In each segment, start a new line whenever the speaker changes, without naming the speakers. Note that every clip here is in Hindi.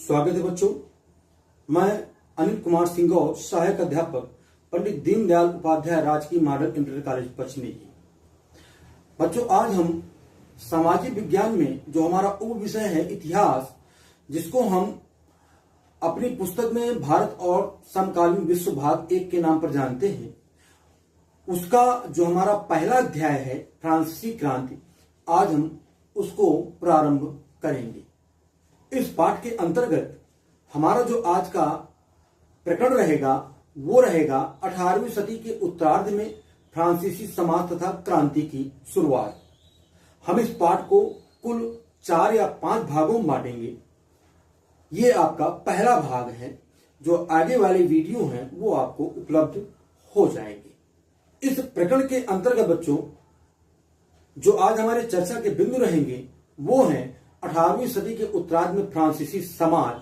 स्वागत है बच्चों। मैं अनिल कुमार सिंह, सहायक अध्यापक पंडित दीनदयाल उपाध्याय राजकीय मॉडल इंटर कॉलेज पचनी की। बच्चों, आज हम सामाजिक विज्ञान में जो हमारा उप विषय है इतिहास, जिसको हम अपनी पुस्तक में भारत और समकालीन विश्व भाग 1 के नाम पर जानते हैं, उसका जो हमारा पहला अध्याय है फ्रांसीसी क्रांति, आज हम उसको प्रारंभ करेंगे। इस पाठ के अंतर्गत हमारा जो आज का प्रकरण रहेगा वो रहेगा 18वीं सदी के उत्तरार्ध में फ्रांसीसी समाज तथा क्रांति की शुरुआत। हम इस पाठ को कुल 4 या 5 भागों में बांटेंगे। ये आपका पहला भाग है। जो आगे वाले वीडियो हैं वो आपको उपलब्ध हो जाएंगे। इस प्रकरण के अंतर्गत बच्चों जो आज हमारे चर्चा के बिंदु रहेंगे वो हैं 18वीं सदी के उत्तरार्ध में फ्रांसीसी समाज,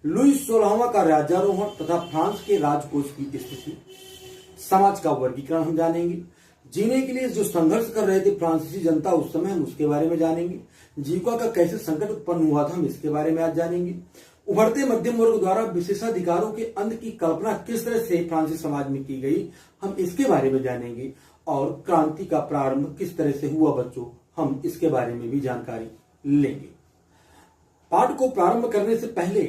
लुई 16वां का राज्यारोहण तथा फ्रांस के राजकोष की स्थिति, समाज का वर्गीकरण हम जानेंगे। जीने के लिए जो संघर्ष कर रहे थे फ्रांसीसी जनता उस समय, हम उसके बारे में जानेंगे। जीविका का कैसे संकट उत्पन्न हुआ था, हम इसके बारे में आज जानेंगे। उभरते मध्यम वर्ग द्वारा विशेषाधिकारों के अंत की कल्पना किस तरह से फ्रांसीसी समाज में की गई, हम इसके बारे में जानेंगे। और क्रांति का प्रारंभ किस तरह से हुआ बच्चों, हम इसके बारे में भी जानकारी लेंगे। पाठ को प्रारंभ करने से पहले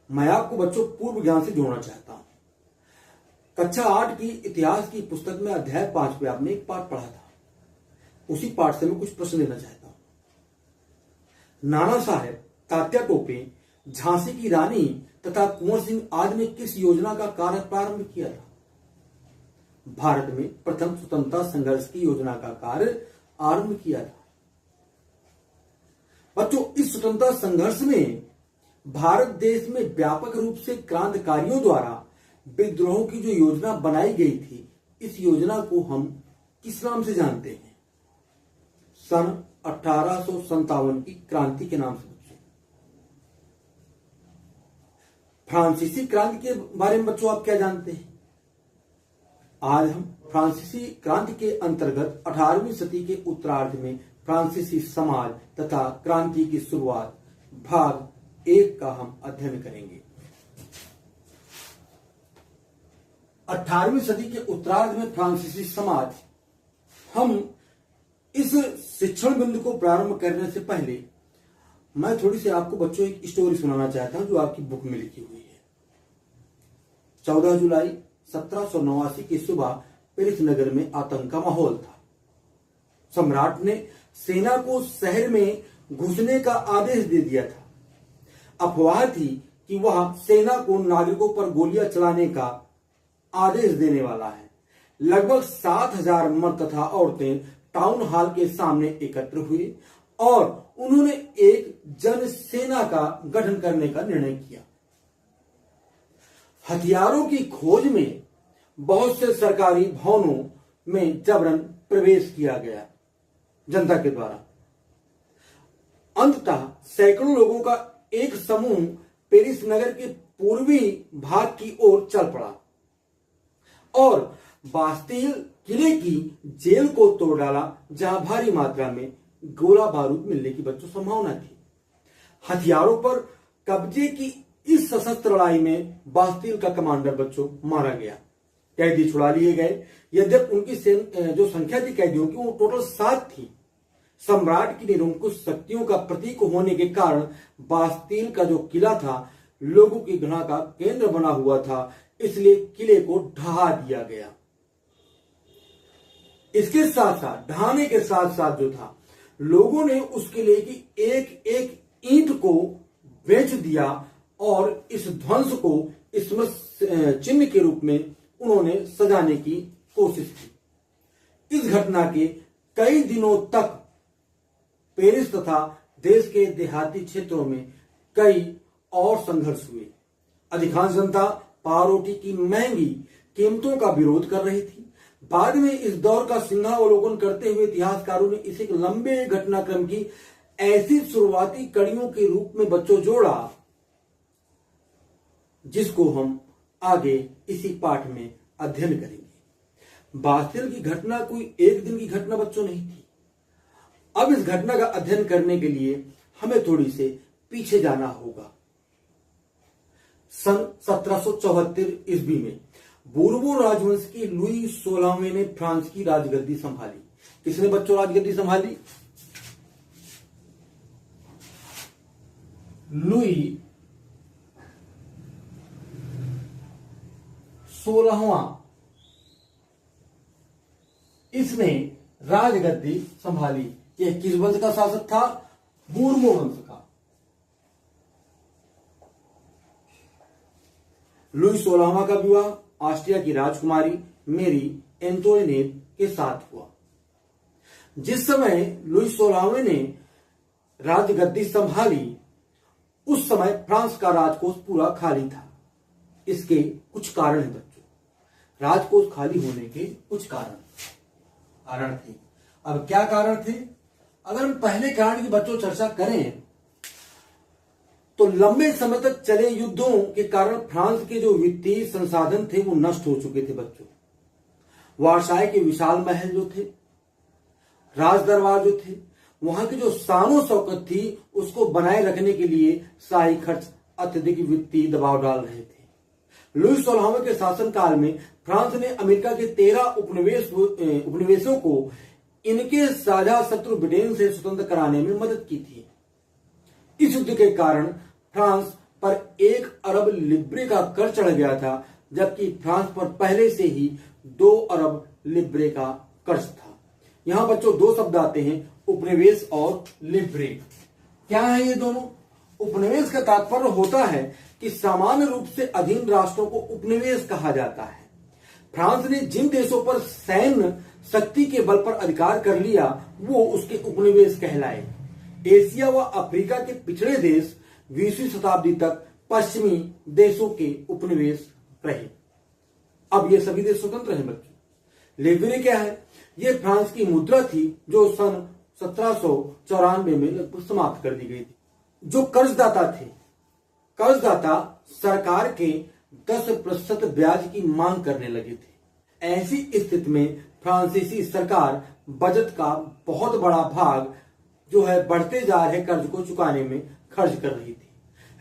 मैं आपको बच्चों पूर्व ज्ञान से जोड़ना चाहता हूं। कक्षा 8 की इतिहास की पुस्तक में अध्याय 5 में आपने एक पाठ पढ़ा था। उसी पाठ से मैं कुछ प्रश्न लेना चाहता हूं। नाना साहेब, तात्या टोपे, झांसी की रानी तथा कुंवर सिंह आदि ने किस योजना का कार्य प्रारंभ किया था? भारत में प्रथम स्वतंत्रता संघर्ष की योजना का कार्य आरंभ किया था। बच्चों, इस स्वतंत्रता संघर्ष में भारत देश में व्यापक रूप से क्रांतिकारियों द्वारा विद्रोह की जो योजना बनाई गई थी, इस योजना को हम किस नाम से जानते हैं? सन 1857 की क्रांति के नाम से। फ्रांसीसी क्रांति के बारे में बच्चों आप क्या जानते हैं? आज हम फ्रांसीसी क्रांति के अंतर्गत 18वीं सदी के उत्तरार्ध में फ्रांसीसी समाज तथा क्रांति की शुरुआत भाग 1 का हम अध्ययन करेंगे। 18वीं सदी के उत्तरार्ध में फ्रांसीसी समाज, हम इस शिक्षण बिंदु को प्रारंभ करने से पहले मैं थोड़ी सी आपको बच्चों एक स्टोरी सुनाना चाहता हूं जो आपकी बुक में लिखी हुई है। 14 जुलाई 1789 की सुबह पेरिस नगर में आतंक का माहौल था। सम्राट ने सेना को शहर में घुसने का आदेश दे दिया था। अफवाह थी कि वह सेना को नागरिकों पर गोलियां चलाने का आदेश देने वाला है। लगभग 7000 मर्द तथा औरतें टाउन हॉल के सामने एकत्र हुए और उन्होंने एक जन सेना का गठन करने का निर्णय किया। हथियारों की खोज में बहुत से सरकारी भवनों में जबरन प्रवेश किया गया जनता के द्वारा। अंततः सैकड़ों लोगों का एक समूह पेरिस नगर के पूर्वी भाग की ओर चल पड़ा और बास्तील किले की जेल को तोड़ डाला, जहां भारी मात्रा में गोला बारूद मिलने की बच्चों संभावना थी। हथियारों पर कब्जे की इस सशस्त्र लड़ाई में बास्तील का कमांडर बच्चों मारा गया। कैदी छुड़ा लिए गए। यद्यपि उनकी जो संख्या थी कैदियों की वो टोटल 7 थी। सम्राट की निरंकुश शक्तियों का प्रतीक होने के कारण बास्तील का जो किला था लोगों की घृणा का केंद्र बना हुआ था, इसलिए किले को ढहा दिया गया। इसके साथ साथ ढहाने के साथ साथ जो था लोगों ने उस किले की एक एक ईंट को बेच दिया और इस ध्वंस को स्मृति चिन्ह के रूप में उन्होंने सजाने की कोशिश की। इस घटना के कई दिनों तक पेरिस तथा देश के देहाती क्षेत्रों में कई और संघर्ष हुए। अधिकांश जनता पावरोटी की महंगी कीमतों का विरोध कर रही थी। बाद में इस दौर का सिंहावलोकन करते हुए इतिहासकारों ने इसे एक लंबे घटनाक्रम की ऐसी शुरुआती कड़ियों के रूप में बच्चों जोड़ा, जिसको हम आगे इसी पाठ में अध्ययन करेंगे। बास्तील की घटना कोई एक दिन की घटना बच्चों नहीं थी। अब इस घटना का अध्ययन करने के लिए हमें थोड़ी से पीछे जाना होगा। सन 1774 ईस्वी में बूरबोन राजवंश की लुई 16वें ने फ्रांस की राजगद्दी संभाली। किसने बच्चों राजगद्दी संभाली? लुई 16वां इसने राजगद्दी संभाली। यह किस वंश का शासक था? बूरबो वंश का। लुई 16वां का विवाह ऑस्ट्रिया की राजकुमारी मेरी एंटोइनेट के साथ हुआ। जिस समय लुई 16वें ने राजगद्दी संभाली उस समय फ्रांस का राजकोष पूरा खाली था। इसके कुछ कारण हैं बच्चों, राजकोष खाली होने के कुछ कारण थे। अब क्या कारण थे? अगर हम पहले कारण की बच्चों चर्चा करें तो लंबे समय तक चले युद्धों के कारण फ्रांस के जो वित्तीय संसाधन थे वो नष्ट हो चुके थे बच्चों। वारसाई के विशाल महल जो थे, राज दरबार जो थे, वहां की जो शानो शौकत थी उसको बनाए रखने के लिए शाही खर्च अत्यधिक वित्तीय दबाव डाल रहे थे। लुई 16वें के शासनकाल में फ्रांस ने अमेरिका के 13 उपनिवेशों को इनके साझा शत्रु ब्रिटेन से स्वतंत्र कराने में मदद की थी। इस युद्ध के कारण फ्रांस पर 1 अरब लिब्रे का कर चढ़ गया था, जबकि फ्रांस पर पहले से ही 2 अरब लिब्रे का कर्ज था। यहां बच्चों 2 शब्द आते हैं, उपनिवेश और लिब्रे। क्या है ये दोनों? उपनिवेश का तात्पर्य होता है कि सामान्य रूप से अधीन राष्ट्रों को उपनिवेश कहा जाता है। फ्रांस ने जिन देशों पर सैन्य शक्ति के बल पर अधिकार कर लिया वो उसके उपनिवेश कहलाए। एशिया व अफ्रीका के पिछड़े देश 20वीं शताब्दी तक पश्चिमी देशों के उपनिवेश रहे। अब ये सभी देश स्वतंत्र हैं बच्चों। लिब्रे क्या है? ये फ्रांस की मुद्रा थी जो सन 1794 में लगभग समाप्त कर दी गई थी। जो कर्जदाता थे, कर्जदाता सरकार के 10% ब्याज की मांग करने लगे थे। ऐसी स्थिति में फ्रांसीसी सरकार बजट का बहुत बड़ा भाग जो है बढ़ते जा रहे कर्ज को चुकाने में खर्च कर रही थी।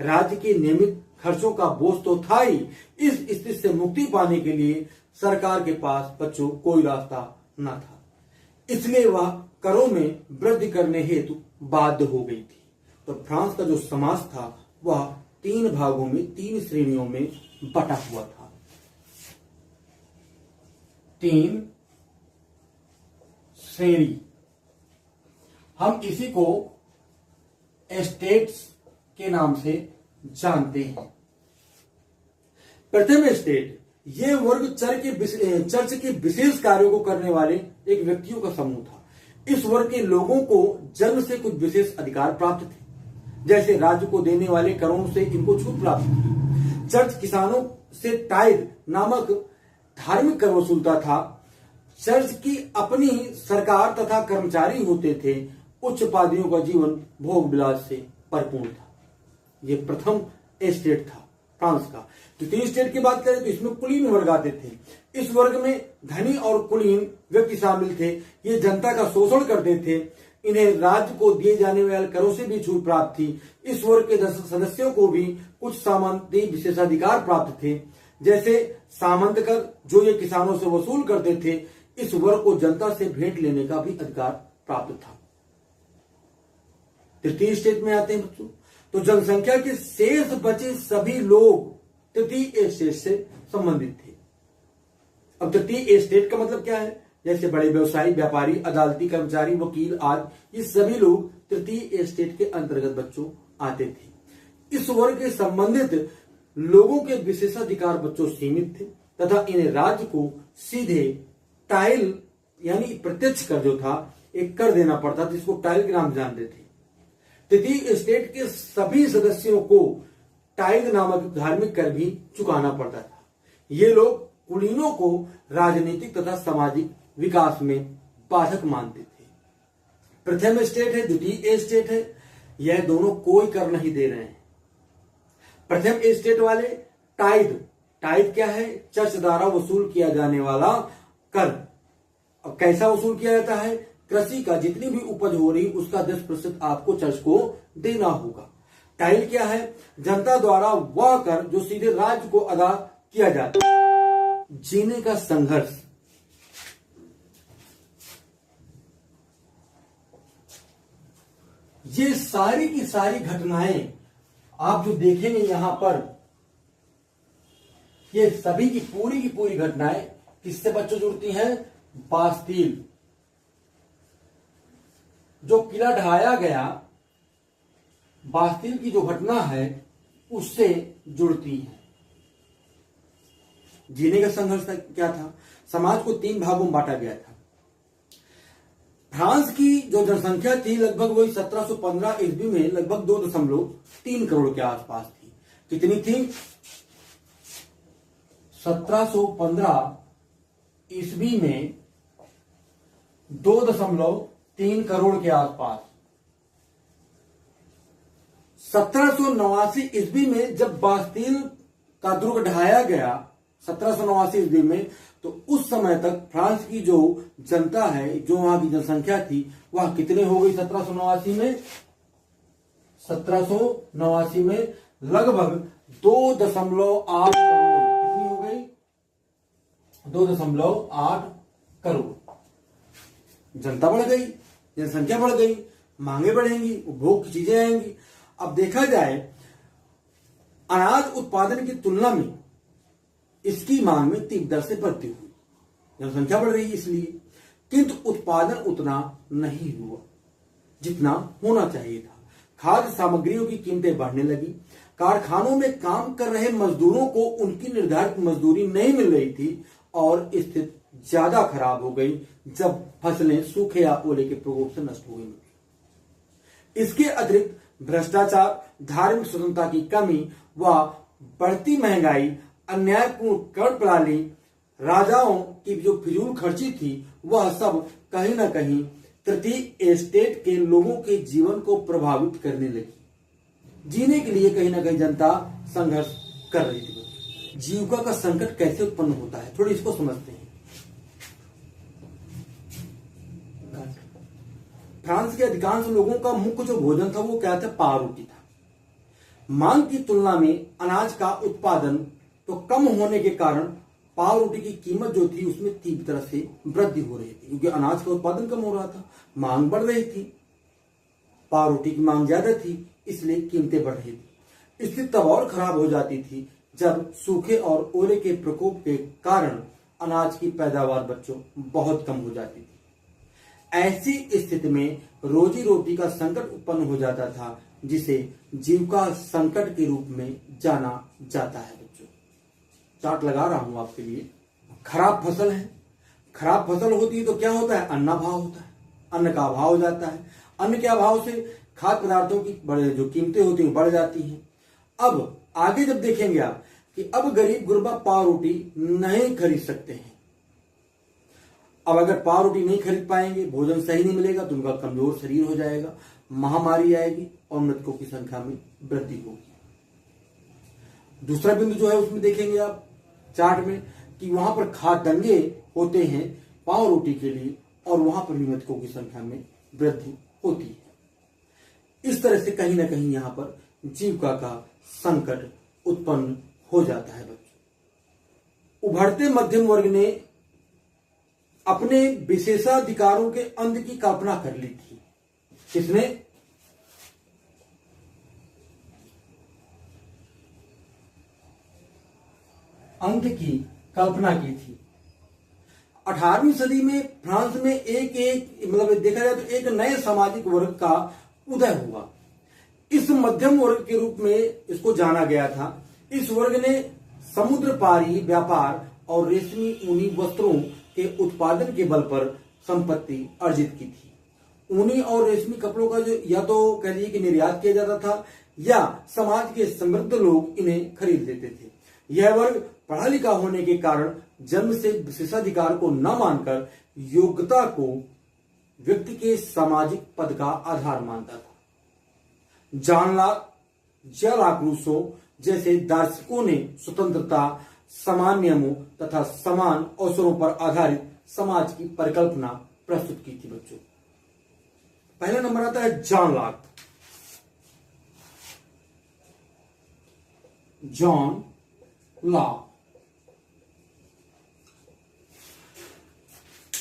राज्य के नियमित खर्चों का बोझ तो था ही, इस स्थिति से मुक्ति पाने के लिए सरकार के पास बच्चों कोई रास्ता न था, इसलिए वह करों में वृद्धि करने हेतु बाध्य हो गई थी। तो फ्रांस का जो समाज था वह 3 भागों में 3 श्रेणियों में बटा हुआ था। 3 श्रेणी, हम इसी को एस्टेट्स के नाम से जानते हैं। प्रथम एस्टेट, ये वर्ग चर्च के विशेष कार्यों को करने वाले एक व्यक्तियों का समूह था। इस वर्ग के लोगों को जन्म से कुछ विशेष अधिकार प्राप्त थे, जैसे राज्य को देने वाले करों से इनको छूट प्राप्त थी। चर्च किसानों से टाइद नामक धार्मिक कर वसूलता था। चर्च की अपनी सरकार तथा कर्मचारी होते थे। उच्च पादरियों का जीवन भोग विलास से भरपूर था। ये प्रथम एस्टेट था फ्रांस का। द्वितीय एस्टेट की बात करें तो इसमें कुलीन वर्ग आते थे। इस वर्ग में धनी और कुलीन व्यक्ति शामिल थे। ये जनता का शोषण करते थे। इन्हें राज्य को दिए जाने वाले करों से भी छूट प्राप्त थी। इस वर्ग के सदस्यों को भी कुछ सामंती विशेषाधिकार प्राप्त थे, जैसे सामंत कर जो ये किसानों से वसूल करते थे। इस वर्ग को जनता से भेंट लेने का भी अधिकार प्राप्त था। तृतीय स्टेट में आते हैं बच्चों, तो जनसंख्या के शेष बचे सभी लोग तृतीय स्टेट से संबंधित थे। अब तृतीय स्टेट का मतलब क्या है? जैसे बड़े व्यवसायी, व्यापारी, अदालती कर्मचारी, वकील आदि, ये सभी लोग तृतीय स्टेट के अंतर्गत बच्चों आते थे। इस वर्ग के संबंधित लोगों के विशेषाधिकार बच्चों सीमित थे तथा इन्हें राज्य को सीधे टाइल यानी प्रत्यक्ष कर जो था एक कर देना पड़ता था, जिसको टाइल के नाम जानते थे। तृतीय स्टेट के सभी सदस्यों को टाइल नामक धार्मिक कर भी चुकाना पड़ता था। ये लोग कुलीनों को राजनीतिक तथा सामाजिक विकास में बाधक मानते थे। प्रथम स्टेट है, द्वितीय स्टेट है, यह दोनों कोई कर नहीं दे रहे हैं। प्रथम स्टेट वाले टाइड क्या है? चर्च द्वारा वसूल किया जाने वाला कर। अब कैसा वसूल किया जाता है? कृषि का जितनी भी उपज हो रही उसका 10% आपको चर्च को देना होगा। टाइल क्या है? जनता द्वारा वह कर जो सीधे राज्य को अदा किया जाता है। जीने का संघर्ष, ये सारी की सारी घटनाएं आप जो देखेंगे यहां पर, ये सभी की पूरी घटनाएं किससे बच्चों जुड़ती हैं? बास्तील, जो किला ढहाया गया, बास्तील की जो घटना है उससे जुड़ती है। जीने का संघर्ष क्या था? समाज को 3 भागों में बांटा गया था। फ्रांस की जो जनसंख्या थी लगभग वही 1715 ईस्वी में लगभग 2.3 करोड़ के आसपास थी। कितनी थी? 1715 ईस्वी में 2.3 करोड़ के आसपास। 1789 ईस्वी में जब बास्तील का दुर्ग ढहाया गया, 1789 ईस्वी में, तो उस समय तक फ्रांस की जो जनता है, जो वहां की जनसंख्या थी, वह कितने हो गई? 1789 में लगभग 2.8 करोड़। कितनी हो गई? 2.8 करोड़। जनता बढ़ गई, जनसंख्या बढ़ गई, मांगे बढ़ेंगी, उपभोग की चीजें आएंगी। अब देखा जाए अनाज उत्पादन की तुलना में इसकी मांग में तीव्र दर से बढ़ती हुई, जनसंख्या बढ़ रही इसलिए, किंतु उत्पादन उतना नहीं हुआ जितना होना चाहिए था। खाद्य सामग्रियों की कीमतें बढ़ने लगी, कारखानों में काम कर रहे मजदूरों को उनकी निर्धारित मजदूरी नहीं मिल रही थी और स्थिति ज्यादा खराब हो गई जब फसलें सूखे या ओले के प्रकोप से नष्ट हो गई। इसके अतिरिक्त भ्रष्टाचार, धार्मिक स्वतंत्रता की कमी व बढ़ती महंगाई, अन्यायपूर्ण कर प्रणाली, राजाओं की जो फिजूल खर्ची थी, वह सब कहीं ना कहीं तृतीय एस्टेट के लोगों के जीवन को प्रभावित करने लगी। जीने के लिए कहीं ना कहीं जनता संघर्ष कर रही थी। जीविका का संकट कैसे उत्पन्न होता है, थोड़ी इसको समझते हैं। फ्रांस के अधिकांश लोगों का मुख्य जो भोजन था वो क्या था? पावरोटी था। मांग की तुलना में अनाज का उत्पादन तो कम होने के कारण पावरोटी की कीमत जो थी उसमें तीव्र तरह से वृद्धि हो रही थी, क्योंकि अनाज का उत्पादन कम हो रहा था, मांग बढ़ रही थी, पावरोटी की मांग ज्यादा थी, इसलिए कीमतें बढ़ रही थी। स्थिति तब और खराब हो जाती थी जब सूखे और ओले के प्रकोप के कारण अनाज की पैदावार बच्चों बहुत कम हो जाती थी। ऐसी स्थिति में रोजी रोटी का संकट उत्पन्न हो जाता था, जिसे जीविका संकट के रूप में जाना जाता है। बच्चों, चार्ट लगा रहा हूं आपके लिए। खराब फसल है, खराब फसल होती है तो क्या होता है? अन्नाभाव होता है, अन्न का अभाव हो जाता है। अन्न के अभाव से खाद्य पदार्थों की बड़े जो कीमतें होती हैं बढ़ जाती हैं। अब आगे जब देखेंगे आप कि अब गरीब गुरबा पावरोटी नहीं खरीद सकते हैं। अब अगर पावरोटी नहीं खरीद पाएंगे, भोजन सही नहीं मिलेगा, तो उनका कमजोर शरीर हो जाएगा, महामारी आएगी और मृतकों की संख्या में वृद्धि होगी। दूसरा बिंदु जो है उसमें देखेंगे आप चार्ट में कि वहां पर खाद्य दंगे होते हैं पावरोटी के लिए और वहां पर भी मृतकों की संख्या में वृद्धि होती है। इस तरह से कहीं ना कहीं यहां पर जीविका का संकट उत्पन्न हो जाता है। बच्चों, उभरते मध्यम वर्ग ने अपने विशेषाधिकारों के अंत की कल्पना कर ली थी। किसने? अंत की कल्पना की थी। 18वीं सदी में फ्रांस में एक मतलब देखा जाए तो एक नए सामाजिक वर्ग का उदय हुआ। इस मध्यम वर्ग के रूप में इसको जाना गया था। इस वर्ग ने समुद्र पारी व्यापार और रेशमी ऊनी वस्त्रों के उत्पादन के बल पर संपत्ति अर्जित की थी। ऊनी और रेशमी कपड़ों का जो या तो कह लीजिए कि निर्यात किया जाता था या समाज के समृद्ध लोग इन्हें खरीद लेते थे। यह वर्ग पढ़ा लिखा होने के कारण जन्म से विशेषाधिकार को न मानकर योग्यता को व्यक्ति के सामाजिक पद का आधार मानता था। जॉन लाक रूसो जैसे दार्शनिकों ने स्वतंत्रता, समान नियमों तथा समान अवसरों पर आधारित समाज की परिकल्पना प्रस्तुत की थी। बच्चों, पहला नंबर आता है John Locke. John Locke.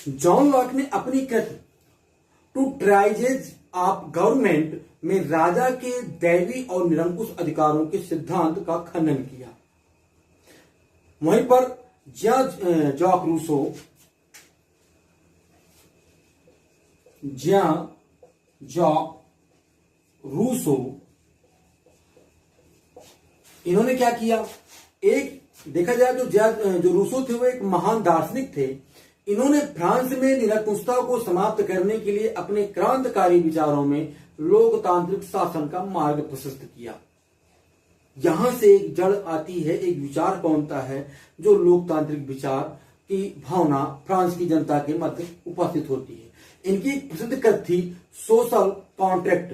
John Locke ने अपनी कृति टू ट्राइजेज ऑफ गवर्नमेंट में राजा के दैवी और निरंकुश अधिकारों के सिद्धांत का खंडन किया। वहीं पर जॉक रूसो इन्होंने क्या किया, एक देखा जाए तो जो रूसो थे वो एक महान दार्शनिक थे। इन्होंने फ्रांस में निरंकुशता को समाप्त करने के लिए अपने क्रांतिकारी विचारों में लोकतांत्रिक शासन का मार्ग प्रशस्त किया। यहां से एक जड़ आती है, एक विचार बनता है जो लोकतांत्रिक विचार की भावना फ्रांस की जनता के मध्य उपस्थित होती है। इनकी प्रसिद्ध कृति थी सोशल कॉन्ट्रैक्ट।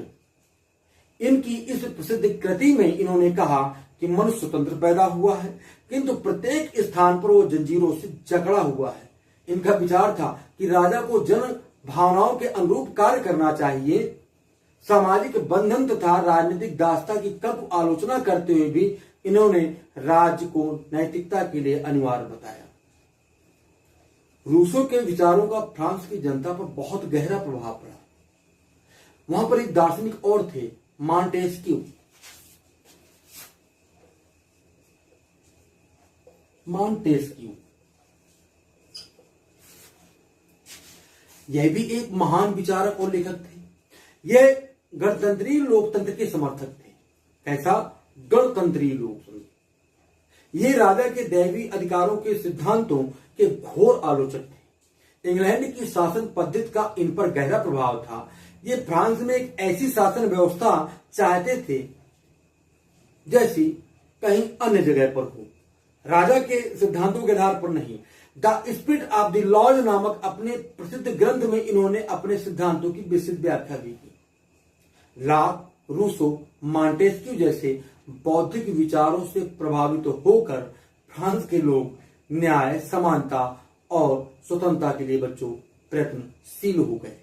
इनकी इस प्रसिद्ध कृति में इन्होंने कहा कि मनुष्य स्वतंत्र पैदा हुआ है, किंतु प्रत्येक स्थान पर वो जंजीरों से जकड़ा हुआ है। इनका विचार था कि राजा को जन भावनाओं के अनुरूप कार्य करना चाहिए। सामाजिक बंधन तथा राजनीतिक दासता की कटु आलोचना करते हुए भी इन्होंने राज्य को नैतिकता के लिए अनिवार्य बताया। रूसो के विचारों का फ्रांस की जनता पर बहुत गहरा प्रभाव पड़ा। वहां पर एक दार्शनिक और थे, मॉन्टेस्क्यू। यह भी एक महान विचारक और लेखक थे। यह गणतंत्रीय लोकतंत्र के समर्थक थे। कैसा गणतंत्रीय लोकतंत्र? ये राजा के दैवी अधिकारों के सिद्धांतों के घोर आलोचक थे। इंग्लैंड की शासन पद्धति का इन पर गहरा प्रभाव था। ये फ्रांस में एक ऐसी शासन व्यवस्था चाहते थे जैसी कहीं अन्य जगह पर हो, राजा के सिद्धांतों के आधार पर नहीं। The spirit of the laws नामक अपने प्रसिद्ध ग्रंथ में इन्होंने अपने सिद्धांतों की विस्तृत व्याख्या भी की। लॉक, रूसो, मॉन्टेस्क्यू जैसे बौद्धिक विचारों से प्रभावित होकर फ्रांस के लोग न्याय, समानता और स्वतंत्रता के लिए बच्चों प्रयत्नशील हो गए।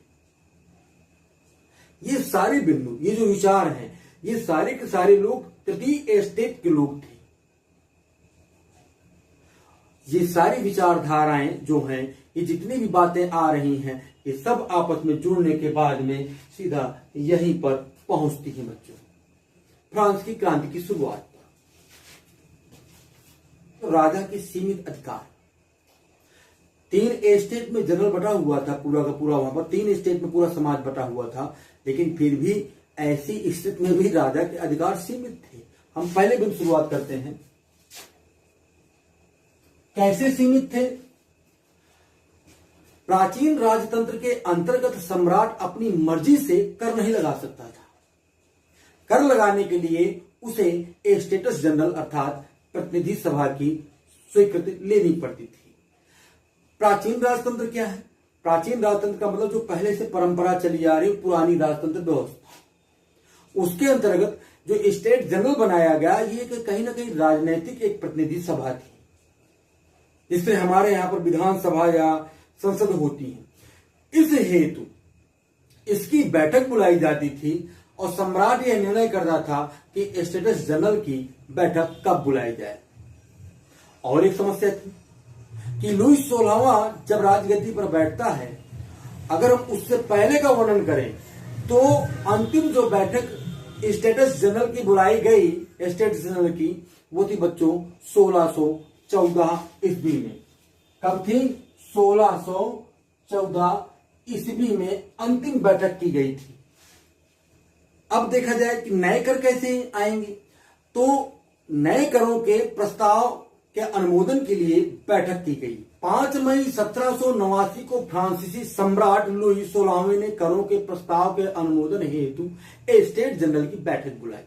ये सारे बिंदु, ये जो विचार हैं, ये सारे के सारे लोग तृतीय एस्टेट के लोग थे। ये सारी विचारधाराएं जो हैं, ये जितनी भी बातें आ रही हैं, ये सब आपस में जुड़ने के बाद में सीधा यहीं पर पहुंचती हैं बच्चों, फ्रांस की क्रांति की शुरुआत पर। तो राजा के सीमित अधिकार, 3 एस्टेट में जनरल बटा हुआ था, पूरा का पूरा वहां पर 3 एस्टेट में पूरा समाज बटा हुआ था, लेकिन फिर भी ऐसी स्थिति में भी राजा के अधिकार सीमित थे। हम पहले भी शुरुआत करते हैं, कैसे सीमित थे? प्राचीन राजतंत्र के अंतर्गत सम्राट अपनी मर्जी से कर नहीं लगा सकता था। कर लगाने के लिए उसे स्टेटस जनरल अर्थात प्रतिनिधि सभा की स्वीकृति लेनी पड़ती थी। प्राचीन राजतंत्र क्या है? प्राचीन राजतंत्र का मतलब जो पहले से परंपरा चली आ रही पुरानी राजतंत्र व्यवस्था, उसके अंतर्गत जो स्टेट जनरल बनाया गया, ये कहीं ना कहीं राजनीतिक एक प्रतिनिधि सभा थी, जिससे हमारे यहां पर विधानसभा या संसद होती है। इस हेतु इसकी बैठक बुलाई जाती थी और सम्राट यह निर्णय करता था कि स्टेटस जनरल की बैठक कब बुलाई जाए। और एक समस्या थी कि लुई 16वां जब राजगद्दी पर बैठता है, अगर हम उससे पहले का वर्णन करें तो अंतिम जो बैठक स्टेटस जनरल की बुलाई गई, स्टेटस जनरल की, वो थी बच्चों 1614 ईस्वी में। कब थी? 1614 ईस्वी में अंतिम बैठक की गई थी। अब देखा जाए कि नए कर कैसे आएंगे, तो नए करों के प्रस्ताव के अनुमोदन के लिए बैठक की गई। 5 मई 1789 को फ्रांसीसी सम्राट लुई 16वें ने करों के प्रस्ताव के अनुमोदन हेतु स्टेट जनरल की बैठक बुलाई।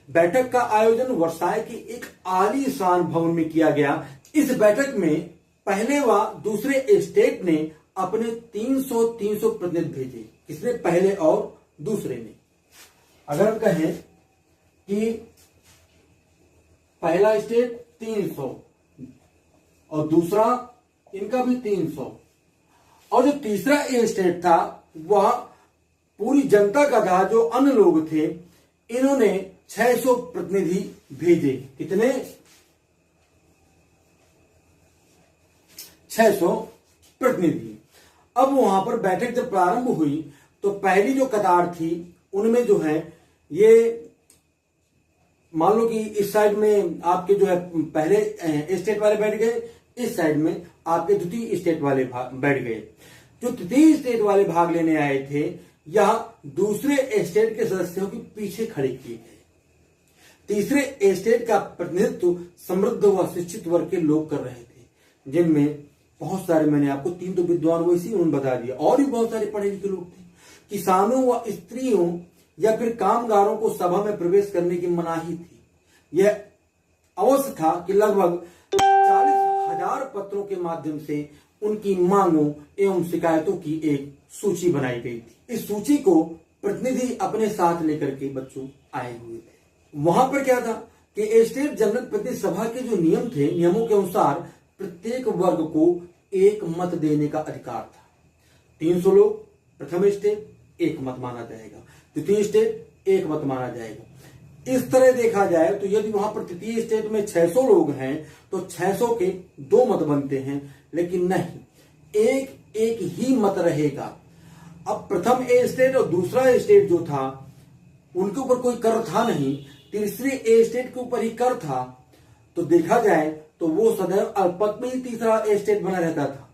बैठक का आयोजन वर्साय के एक आलीशान भवन में किया गया। इस बैठक में पहले व दूसरे स्टेट ने अपने 300 प्रतिनिधि भेजे। किसने? पहले और दूसरे ने। अगर हम कहें कि पहला स्टेट 300 और दूसरा इनका भी 300, और जो तीसरा स्टेट था वह पूरी जनता का था, जो अन्य लोग थे, इन्होंने 600 प्रतिनिधि भेजे। कितने? 600 प्रतिनिधि। अब वहां पर बैठक जब प्रारंभ हुई तो पहली जो कतार थी उनमें जो है ये मान लो कि इस साइड में आपके जो है पहले स्टेट वाले बैठ गए, इस साइड में आपके द्वितीय स्टेट वाले बैठ गए। जो तृतीय स्टेट वाले भाग लेने आए थे यह दूसरे स्टेट के सदस्यों के पीछे खड़े किए गए। तीसरे स्टेट का प्रतिनिधित्व समृद्ध व शिक्षित वर्ग के लोग कर रहे थे, जिनमें बहुत सारे, मैंने आपको 3 तो विद्वान वैसे उन्होंने बता दिया, और भी बहुत सारे पढ़े लिखे लोग थे। किसानों व स्त्रियों या फिर कामगारों को सभा में प्रवेश करने की मनाही थी। यह अवश्य था कि लगभग 40,000 पत्रों के माध्यम से उनकी मांगों एवं शिकायतों की एक सूची बनाई गई थी। इस सूची को प्रतिनिधि अपने साथ लेकर के बच्चों आए हुए थे। वहां पर क्या था कि स्टेट जनरल प्रतिनिधि सभा के जो नियम थे, नियमों के अनुसार प्रत्येक वर्ग को एक मत देने का अधिकार था। 300 लोग, प्रथम स्टेट 1 मत माना जाएगा, द्वितीय स्टेट 1 मत माना जाएगा। इस तरह देखा जाए तो यदि वहां पर तृतीय स्टेट में 600 लोग हैं तो 600 के 2 मत बनते हैं, लेकिन नहीं, एक ही मत रहेगा। अब प्रथम स्टेट और दूसरा स्टेट जो था उनके ऊपर कोई कर था नहीं, तीसरे स्टेट के ऊपर ही कर था। तो देखा जाए तो वो सदैव अल्पमत में ही तीसरा स्टेट बना रहता था।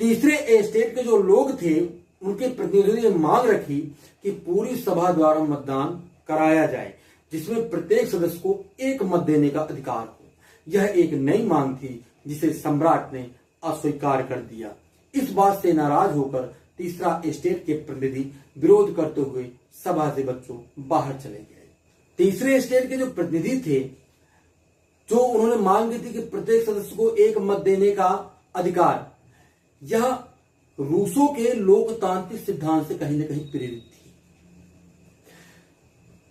तीसरे स्टेट के जो लोग थे उनके प्रतिनिधियों ने मांग रखी कि पूरी सभा द्वारा मतदान कराया जाए, जिसमें प्रत्येक सदस्य को 1 मत देने का अधिकार हो। यह एक नई मांग थी जिसे सम्राट ने अस्वीकार कर दिया। इस बात से नाराज होकर तीसरा स्टेट के प्रतिनिधि विरोध करते हुए सभा से बच्चों बाहर चले गए। तीसरे स्टेट के जो प्रतिनिधि थे, जो उन्होंने मांग की थी कि प्रत्येक सदस्य को 1 मत देने का अधिकार, यह रूसों के लोकतांत्रिक सिद्धांत से कहीं न कहीं प्रेरित थी।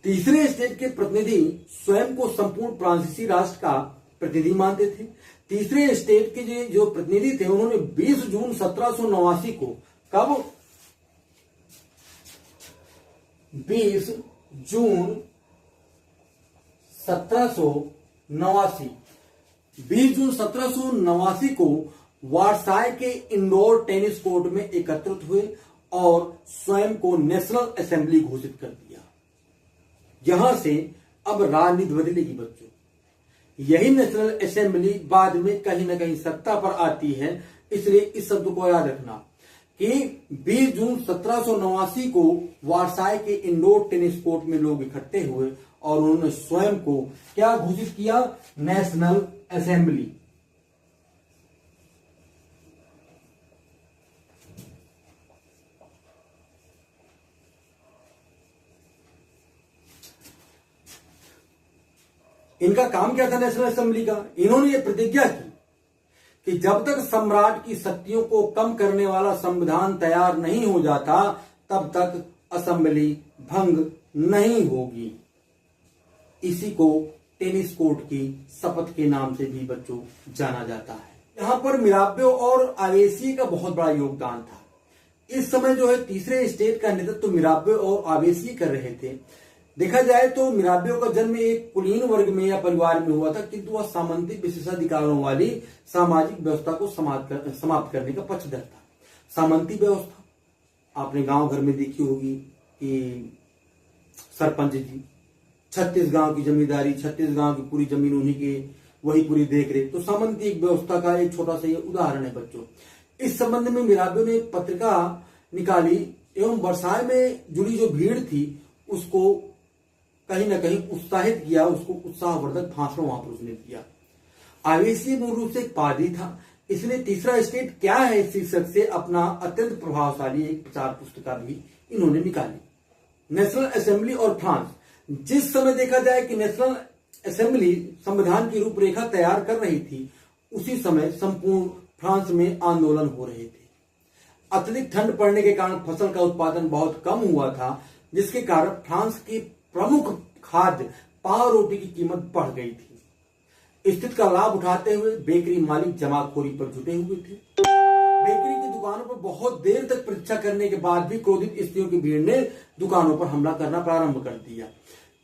तीसरे स्टेट के प्रतिनिधि स्वयं को संपूर्ण फ्रांसीसी राष्ट्र का प्रतिनिधि मानते थे। तीसरे स्टेट के जो प्रतिनिधि थे उन्होंने 20 जून 1789 को, कब? 20 जून 1789, 20 जून 1789 को वार्साय के इंडोर टेनिस कोर्ट में एकत्रित हुए और स्वयं को नेशनल असेंबली घोषित कर दिया। यहां से अब राजनीति बदलेगी बच्चों। यही नेशनल असेंबली बाद में कहीं ना कहीं सत्ता पर आती है, इसलिए इस शब्द को याद रखना कि 20 जून 1789 को वार्साय के इंडोर टेनिस कोर्ट में लोग इकट्ठे हुए और उन्होंने स्वयं को क्या घोषित किया? National assembly. इनका काम क्या था नेशनल असेंबली का? इन्होंने ये प्रतिज्ञा की कि जब तक सम्राट की शक्तियों को कम करने वाला संविधान तैयार नहीं हो जाता तब तक असेंबली भंग नहीं होगी। इसी को टेनिस कोर्ट की शपथ के नाम से भी बच्चों जाना जाता है। यहां पर मिराबे और आवेसी का बहुत बड़ा योगदान था। इस समय जो है तीसरे स्टेट का नेतृत्व मिराबे और आवेसी कर रहे थे। देखा जाए तो मिराबे का जन्म एक कुलीन वर्ग में या परिवार में हुआ था, किंतु वह सामंती विशेषाधिकारों वाली सामाजिक व्यवस्था को समाप्त करने का पक्षधर था। सामंती व्यवस्था आपने गांव घर में देखी होगी कि सरपंच जी 36 गांव की जमींदारी, 36 गांव की पूरी जमीन उन्हीं के, वही पूरी देखरेख। तो सामंती व्यवस्था का एक छोटा सा ये उदाहरण है बच्चों। इस संबंध में मिराबे ने एक पत्रिका निकाली एवं वर्साय में जुड़ी जो भीड़ थी उसको कहीं ना कहीं उत्साहित किया, उसको उत्साहवर्धक भाषण वहां पर उसने दिया। आवेसी मूल रूप से एक पादरी था, इसलिए तीसरा स्टेट क्या है इस शीर्षक से अपना अत्यंत प्रभावशाली एक प्रचार पुस्तिका भी इन्होंने निकाली। नेशनल असेंबली और फ्रांस। जिस समय देखा जाए कि नेशनल असेंबली संविधान की रूपरेखा तैयार कर रही थी, उसी समय संपूर्ण फ्रांस में आंदोलन हो रहे थे। अत्यधिक ठंड पड़ने के कारण फसल का उत्पादन बहुत कम हुआ था, जिसके कारण फ्रांस की प्रमुख खाद्य पाव रोटी की कीमत बढ़ गई थी। स्थिति का लाभ उठाते हुए बेकरी मालिक जमाखोरी पर जुटे हुए थे। बेकरी की दुकानों पर बहुत देर तक प्रतीक्षा करने के बाद भी क्रोधित स्त्रियों की भीड़ ने दुकानों पर हमला करना प्रारंभ कर दिया।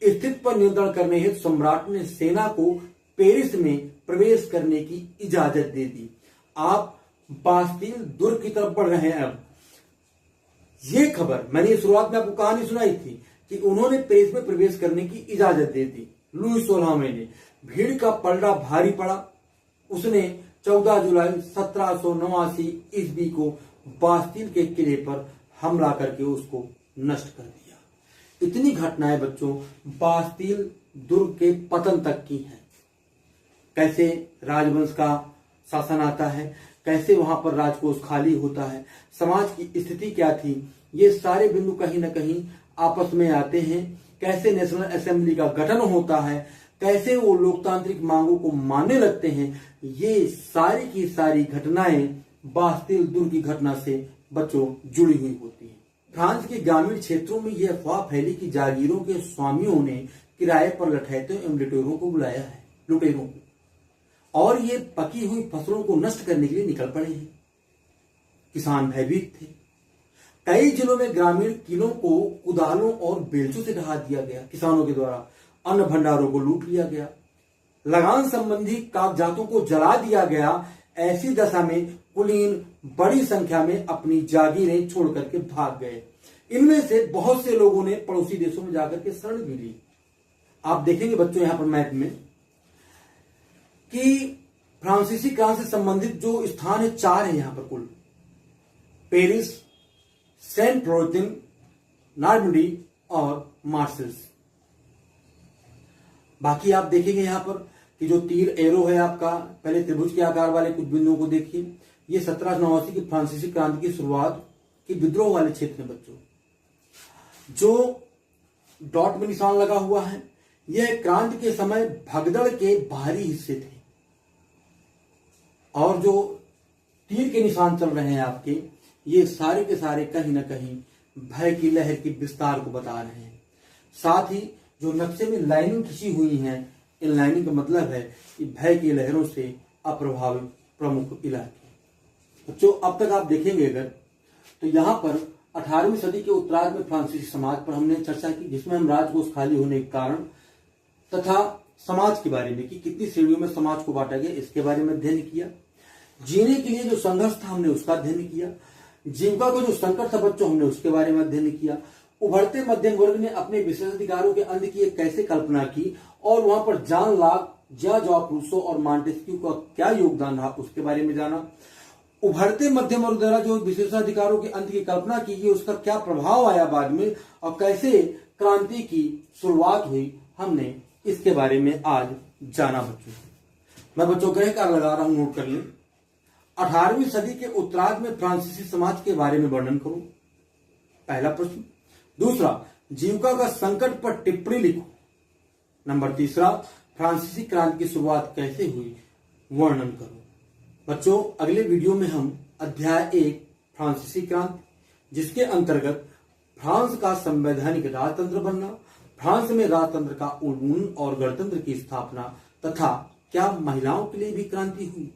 स्थिति पर नियंत्रण करने हेतु सम्राट ने सेना को पेरिस में प्रवेश करने की इजाजत दे दी। आप बास्तील दुर्ग की तरफ बढ़ रहे हैं। अब ये खबर मैंने शुरुआत में आपको कहानी सुनाई थी कि उन्होंने पेरिस में प्रवेश करने की इजाजत दे दी। लुई 16वें ने भीड़ का पलड़ा भारी पड़ा। उसने 14 जुलाई 1789 ईस्वी को बास्तील के किले पर हमला करके उसको नष्ट कर दिया। इतनी घटनाएं बच्चों बास्तील दुर्ग के पतन तक की हैं। कैसे राजवंश का शासन आता है, कैसे वहां पर राजकोष खाली होता है, समाज की स्थिति क्या थी, ये सारे बिंदु कहीं ना कहीं आपस में आते हैं। कैसे नेशनल असेंबली का गठन होता है, कैसे वो लोकतांत्रिक मांगों को मानने लगते हैं, ये सारी की सारी घटनाएं बास्तील दुर्ग की घटना से बच्चों जुड़ी हुई होती हैं। फ्रांस के ग्रामीण क्षेत्रों में यह अफवाह फैली कि जागीरों के स्वामियों ने किराए पर लठैतों एवं लुटेरों को बुलाया है, लुटेरों को, और ये पकी हुई फसलों को नष्ट करने के लिए निकल पड़े हैं। किसान भयभीत थे। कई जिलों में ग्रामीण किलों को कुदालों और बेलचों से ढहा दिया गया। किसानों के द्वारा अन्न भंडारों को लूट लिया गया। लगान संबंधी कागजातों को जला दिया गया। ऐसी दशा में कुलीन बड़ी संख्या में अपनी जागीरें छोड़ करके भाग गए। इनमें से बहुत से लोगों ने पड़ोसी देशों में जाकर के शरण भी ली। आप देखेंगे बच्चों यहां पर मैप में कि फ्रांसीसी क्रांति से संबंधित जो स्थान है 4 है यहां पर कुल। पेरिस, सेंट रोटिन, नॉर्मंडी और मार्सेल्स। बाकी आप देखेंगे यहां पर कि जो तीर एरो है आपका, पहले त्रिभुज के आकार वाले कुछ बिंदुओं को देखिए। ये 1789 की फ्रांसीसी क्रांति की शुरुआत की विद्रोह वाले क्षेत्र में बच्चों। जो डॉट में निशान लगा हुआ है यह क्रांति के समय भगदड़ के बाहरी हिस्से थे, और जो तीर के निशान चल रहे हैं आपके, ये सारे के सारे कहीं ना कहीं भय की लहर की विस्तार को बता रहे हैं। साथ ही जो नक्शे में लाइनिंग खींची हुई हैं, इन लाइनिंग का मतलब है कि भय की लहरों से अप्रभावित प्रमुख इलाके। बच्चों अब तक आप देखेंगे अगर तो यहां पर 18वीं सदी के उत्तरार्ध में फ्रांसीसी समाज पर हमने चर्चा की, जिसमें हम राजकोष खाली होने के कारण तथा समाज के बारे में कि कितनी श्रेणियों में समाज को बांटा गया इसके बारे में अध्ययन किया। जीने के लिए जो संघर्ष था हमने उसका अध्ययन किया। जीविका को जो संकट था बच्चों हमने उसके बारे में अध्ययन किया। उभरते मध्यम वर्ग ने अपने विशेषाधिकारों के अंत की कैसे कल्पना की और वहां पर जॉन लॉक, जॉर्ज रूसो और मॉन्टेस्क्यू का क्या योगदान रहा उसके बारे में जाना। उभरते मध्यम वर्ग द्वारा जो विशेषाधिकारों के अंत की कल्पना की गई उसका क्या प्रभाव आया बाद में और कैसे क्रांति की शुरुआत हुई, हमने इसके बारे में आज जाना बच्चों। मैं बच्चों ग्रह कार्य लगा रहा हूं, नोट कर लें। 18वीं सदी के उत्तरार्ध में फ्रांसीसी समाज के बारे में वर्णन करो, पहला प्रश्न। दूसरा, जीविका का संकट पर टिप्पणी लिखो। नंबर तीसरा, फ्रांसीसी क्रांति की शुरुआत कैसे हुई वर्णन करो। बच्चों अगले वीडियो में हम अध्याय 1 फ्रांसीसी क्रांति, जिसके अंतर्गत फ्रांस का संवैधानिक राजतंत्र बनना, फ्रांस में राजतंत्र का उन्मूलन और गणतंत्र की स्थापना तथा क्या महिलाओं के लिए भी क्रांति हुई,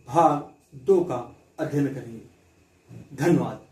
भाग 2 का अध्ययन करेंगे। धन्यवाद।